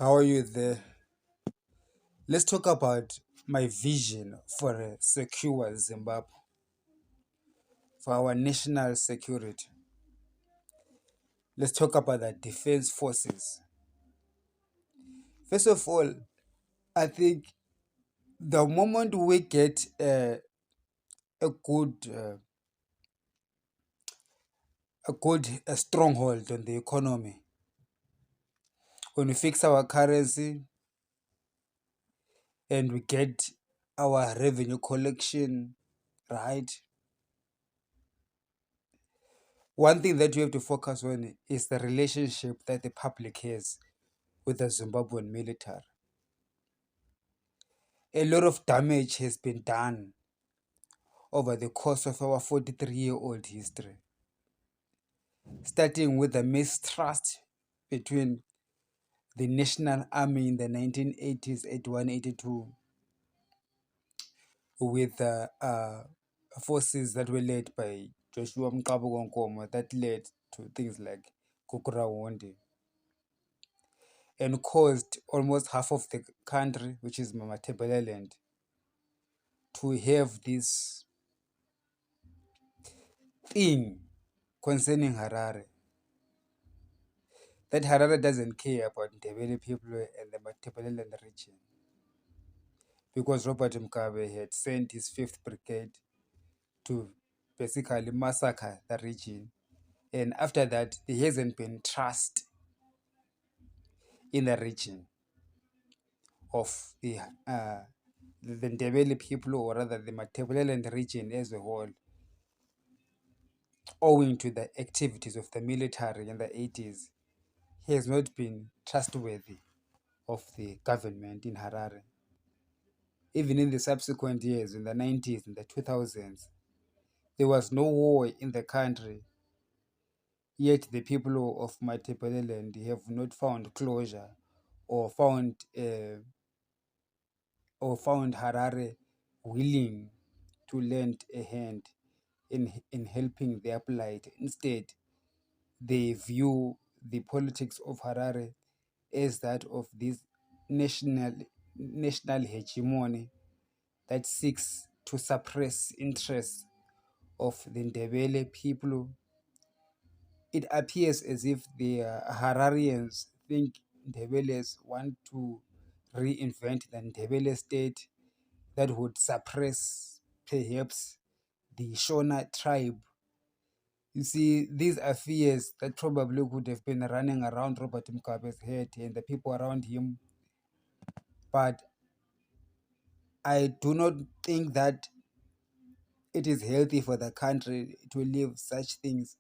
How are you there? Let's talk about my vision for a secure Zimbabwe, for our national security. Let's talk about the defense forces. First of all, I think the moment we get a stronghold on the economy, when we fix our currency and we get our revenue collection right, one thing that you have to focus on is the relationship that the public has with the Zimbabwean military. A lot of damage has been done over the course of our 43-year-old history, starting with the mistrust between the National Army in the 1980s, 81, 82, with the forces that were led by Joshua Mqabo Nkomo that led to things like Kukurawondi and caused almost half of the country, which is Mamatebeleland, to have this thing concerning Harare. That Harare doesn't care about Ndebele people and the Matabeleland region because Robert Mugabe had sent his 5th Brigade to basically massacre the region. And after that, there hasn't been trust in the region of the Ndebele people, or rather the Matabeleland region as a whole, owing to the activities of the military in the 80s. He has not been trustworthy of the government in Harare. Even in the subsequent years, in the 90s, in the 2000s, there was no war in the country. Yet the people of Matabeleland have not found closure or found Harare willing to lend a hand in helping their plight. Instead, they view the politics of Harare as that of this national hegemony that seeks to suppress interests of the Ndebele people. It appears as if the Hararians think Ndebeles want to reinvent the Ndebele state that would suppress perhaps the Shona tribe. You see, these are fears that probably would have been running around Robert Mugabe's head and the people around him. But I do not think that it is healthy for the country to leave such things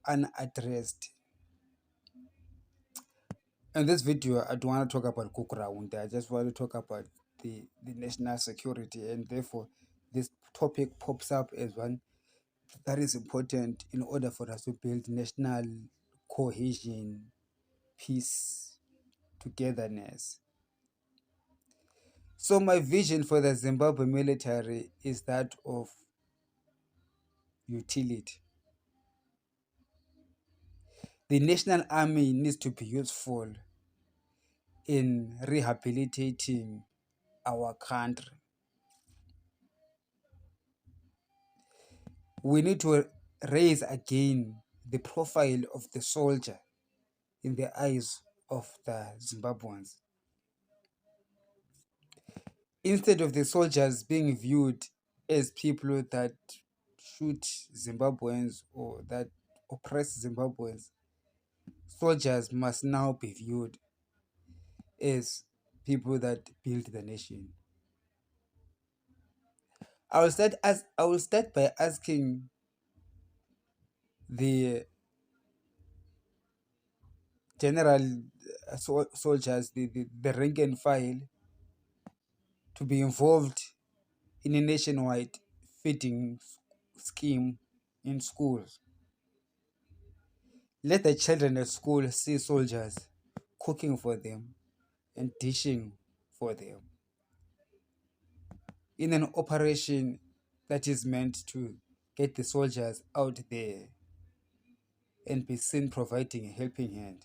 unaddressed. In this video, I don't want to talk about Kukuraunde. I just want to talk about the national security, and therefore this topic pops up as one that is important in order for us to build national cohesion, peace, togetherness. So my vision for the Zimbabwe military is that of utility. The National Army needs to be useful in rehabilitating our country. We need to raise again the profile of the soldier in the eyes of the Zimbabweans. Instead of the soldiers being viewed as people that shoot Zimbabweans or that oppress Zimbabweans, soldiers must now be viewed as people that build the nation. I will start by asking the general soldiers, the rank and file, to be involved in a nationwide feeding scheme in schools. Let the children at school see soldiers cooking for them and dishing for them in an operation that is meant to get the soldiers out there and be seen providing a helping hand.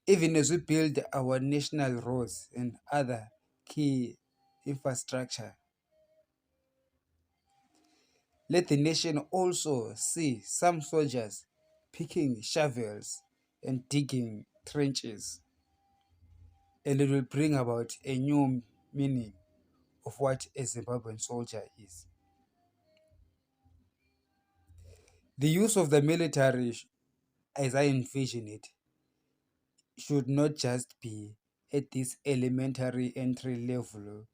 even as we build our national roads and other key infrastructure. Let the nation also see some soldiers picking shovels and digging trenches, and it will bring about a new meaning of what a Zimbabwean soldier is. The use of the military, as I envision it, should not just be at this elementary entry level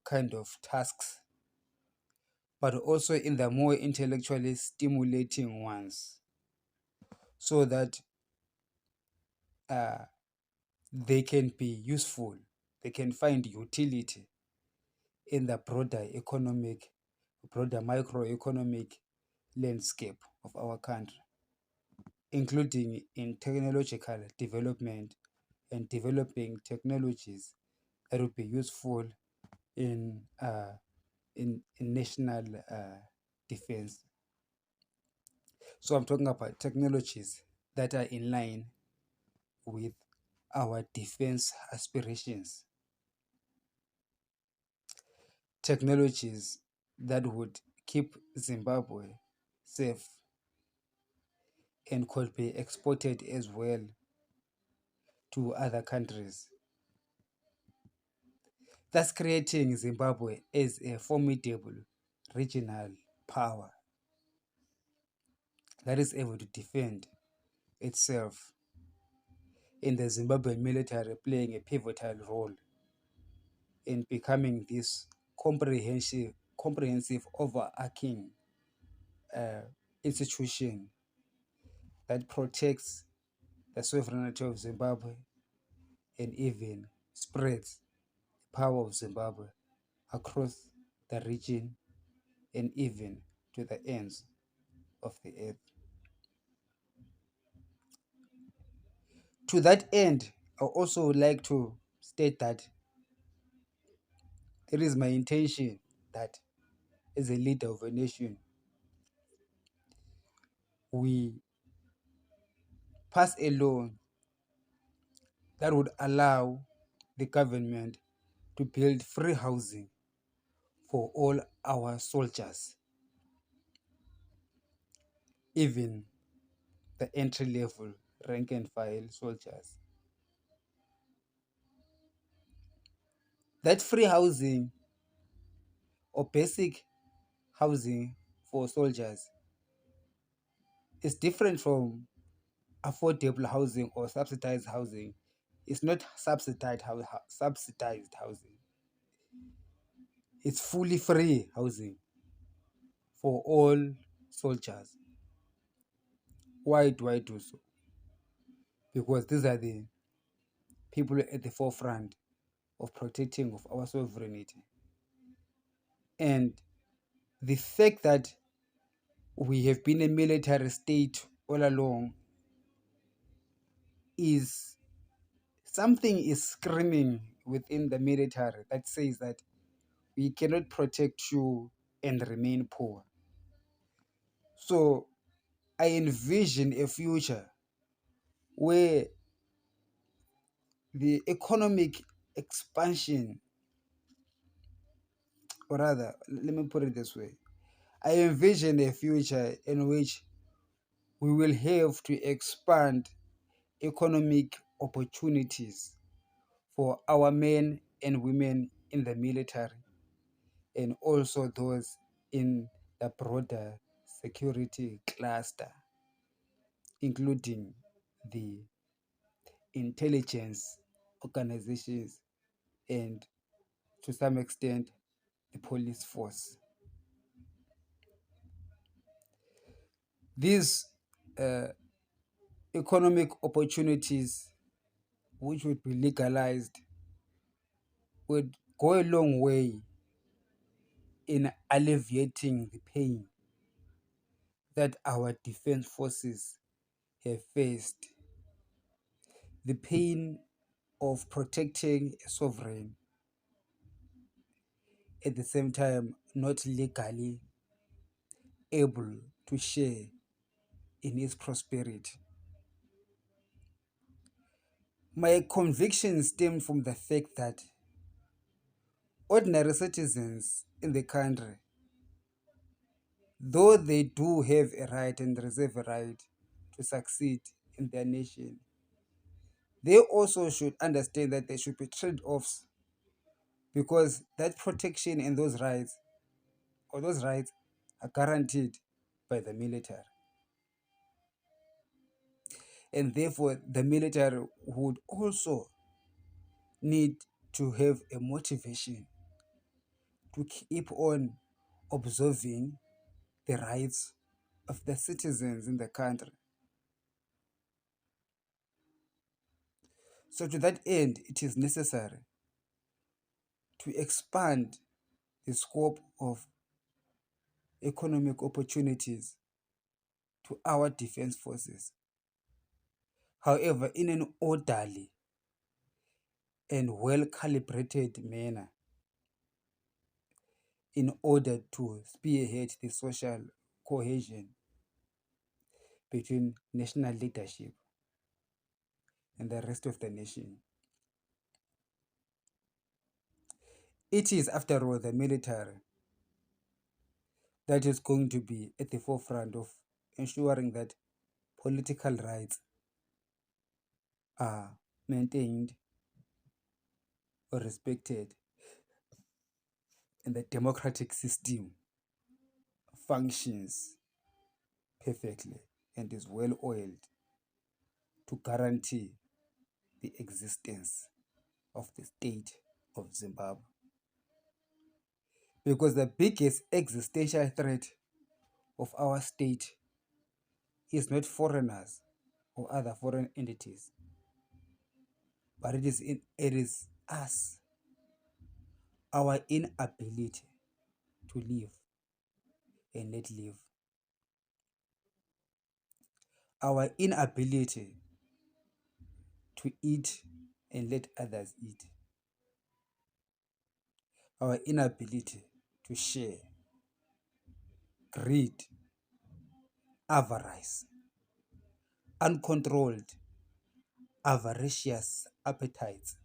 kind of tasks, but also in the more intellectually stimulating ones, so that uh, they can be useful, they can find utility in the broader microeconomic landscape of our country, including in technological development and developing technologies that will be useful in in national defense. So I'm talking about technologies that are in line with our defense aspirations, technologies that would keep Zimbabwe safe and could be exported as well to other countries, thus creating Zimbabwe as a formidable regional power that is able to defend itself, in the Zimbabwean military playing a pivotal role in becoming this comprehensive overarching uh, institution that protects the sovereignty of Zimbabwe and even spreads the power of Zimbabwe across the region and even to the ends of the earth. To that end, I also would like to state that it is my intention that as a leader of a nation, we pass a law that would allow the government to build free housing for all our soldiers, even the entry level rank and file soldiers. That free housing or basic housing for soldiers is different from affordable housing or subsidized housing. It's not subsidized housing. It's fully free housing for all soldiers. Why do I do so? Because these are the people at the forefront of protecting of our sovereignty. And the fact that we have been a military state all along is something is screaming within the military that says that we cannot protect you and remain poor. So I envision a future where the economic expansion, or rather, let me put it this way, I envision a future in which we will have to expand economic opportunities for our men and women in the military and also those in the broader security cluster, including the intelligence organizations and to some extent the police force. These uh, economic opportunities, which would be legalized, would go a long way in alleviating the pain that our defense forces have faced, the pain of protecting a sovereign, at the same time not legally able to share in its prosperity. My conviction stemmed from the fact that ordinary citizens in the country, though they do have a right and reserve a right to succeed in their nation, they also should understand that there should be trade-offs, because that protection and those rights are guaranteed by the military. And therefore, the military would also need to have a motivation to keep on observing the rights of the citizens in the country. So, to that end, it is necessary to expand the scope of economic opportunities to our defense forces. However, in an orderly and well calibrated manner, in order to spearhead the social cohesion between national leadership and the rest of the nation. It is, after all, the military that is going to be at the forefront of ensuring that political rights are maintained or respected and the democratic system functions perfectly and is well oiled to guarantee the existence of the state of Zimbabwe. Because the biggest existential threat of our state is not foreigners or other foreign entities, but it is us, our inability to live and let live, our inability to eat and let others eat, our inability to share, greed, avarice, uncontrolled, avaricious appetites.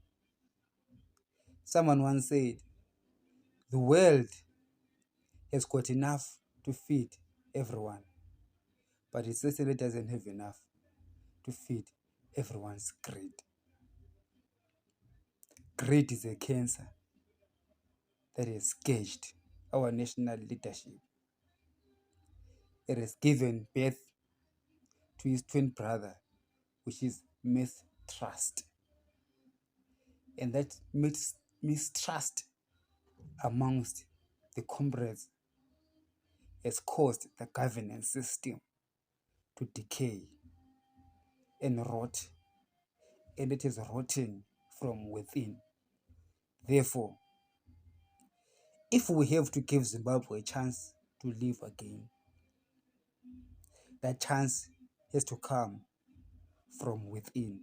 Someone once said, the world has got enough to feed everyone, but it certainly doesn't have enough to feed everyone's greed. Greed is a cancer that has scourged our national leadership. It has given birth to his twin brother, which is mistrust. And that mistrust amongst the comrades has caused the governance system to decay and rot, and it is rotting from within. Therefore, if we have to give Zimbabwe a chance to live again, that chance has to come from within.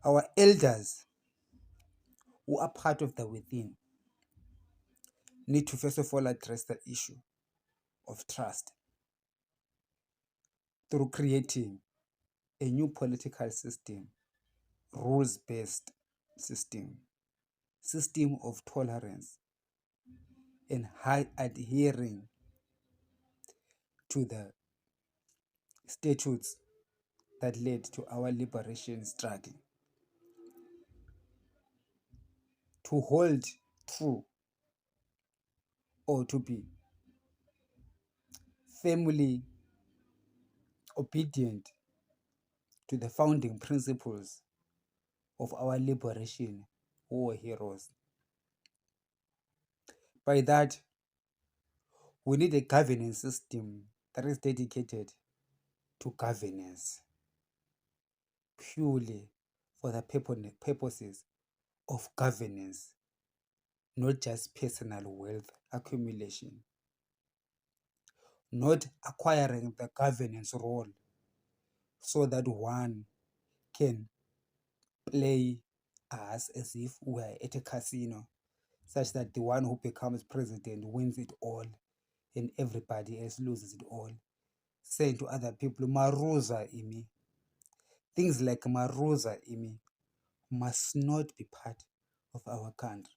Our elders, who are part of the within, need to first of all address the issue of trust through creating a new political system, rules-based system of tolerance, and high adhering to the statutes that led to our liberation struggle, to hold true or to be firmly obedient to the founding principles of our liberation war heroes. By that, we need a governance system that is dedicated to governance purely for the purposes of governance, not just personal wealth accumulation, not acquiring the governance role so that one can play us as if we are at a casino, such that the one who becomes president wins it all and everybody else loses it all. saying to other people, Maruza imi. Things like Maruza imi must not be part of our country.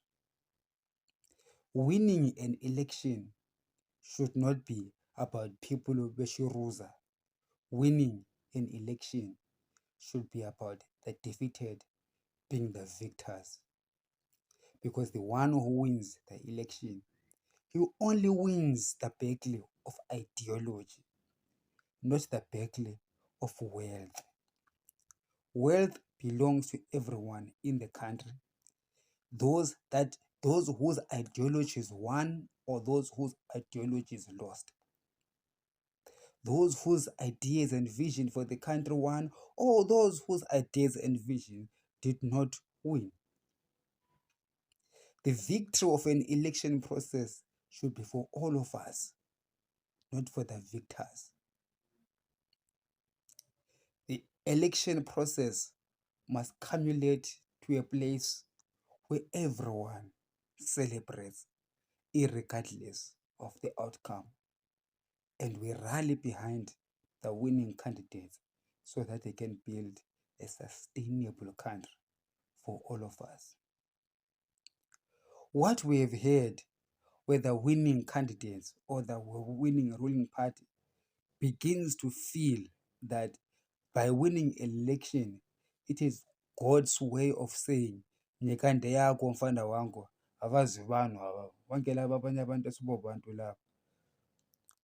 Winning an election should not be about people beshiruza. Winning an election should be about the defeated being the victors. Because the one who wins the election, he only wins the battle of ideology, not the battle of wealth. Wealth belongs to everyone in the country. Those whose ideology is won or those whose ideology is lost. Those whose ideas and vision for the country won or those whose ideas and vision did not win. The victory of an election process should be for all of us, not for the victors. The election process must culminate to a place where everyone celebrates, irregardless of the outcome. And we rally behind the winning candidates so that they can build a sustainable country for all of us. What we have heard, whether winning candidates or the winning ruling party, begins to feel that by winning election, it is God's way of saying, nyika ndeyako mfana wangu, avazi vanhu ava, vange lava abanye abantu asibo bantu lava.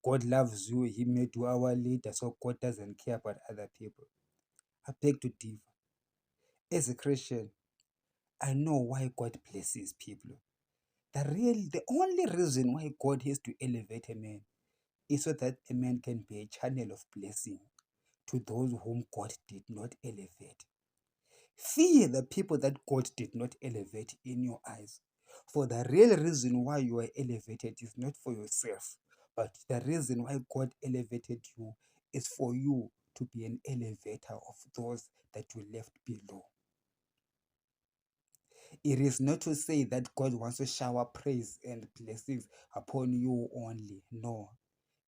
God loves you, he made you our leader, so God doesn't care about other people. I beg to differ. As a Christian, I know why God blesses people. The only reason why God has to elevate a man is so that a man can be a channel of blessing to those whom God did not elevate. Fear the people that God did not elevate in your eyes. For the real reason why you are elevated is not for yourself, but the reason why God elevated you is for you to be an elevator of those that you left below. It is not to say that God wants to shower praise and blessings upon you only. No,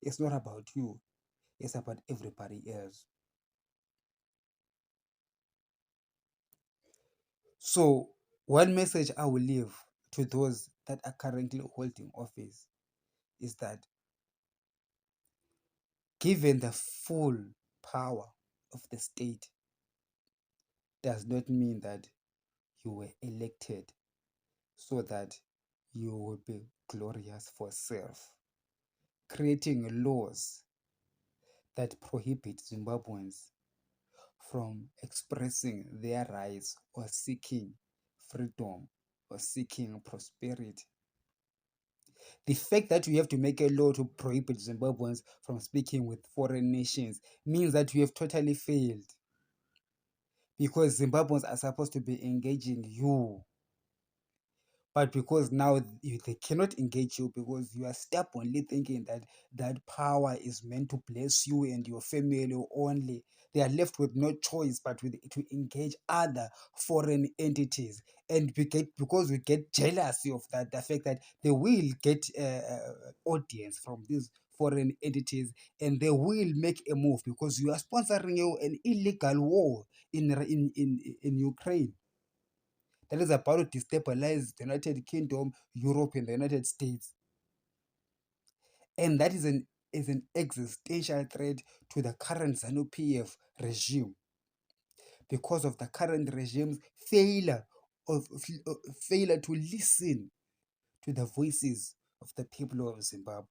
it's not about you. It's about everybody else. So, one message I will leave to those that are currently holding office is that given the full power of the state does not mean that you were elected so that you will be glorious for self. Creating laws that prohibit Zimbabweans from expressing their rights or seeking freedom or seeking prosperity. The fact that you have to make a law to prohibit Zimbabweans from speaking with foreign nations means that you have totally failed. Because Zimbabweans are supposed to be engaging you. But because now they cannot engage you because you are stubbornly thinking that that power is meant to bless you and your family only. They are left with no choice but to engage other foreign entities. And because we get jealousy of that, the fact that they will get audience from these foreign entities and they will make a move because you are sponsoring an illegal war in Ukraine that is about to destabilize the United Kingdom, Europe, and the United States. And that is an existential threat to the current ZANU-PF regime because of the current regime's failure to listen to the voices of the people of Zimbabwe.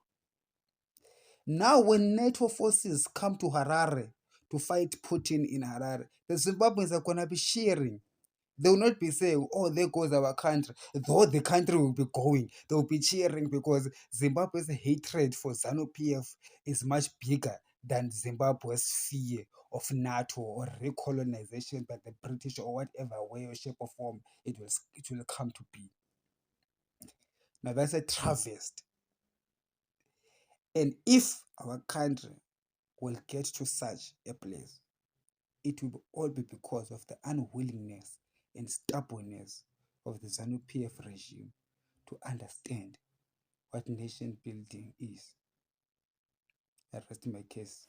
Now, when NATO forces come to Harare to fight Putin in Harare, the Zimbabweans are going to be cheering. They will not be saying, oh, there goes our country. Though the country will be going, they will be cheering because Zimbabwe's hatred for ZANU-PF is much bigger than Zimbabwe's fear of NATO or recolonization by the British or whatever way or shape or form it will come to be. Now, that's a travesty. And if our country will get to such a place, it will all be because of the unwillingness and stubbornness of the ZANU-PF regime to understand what nation building is. I rest my case.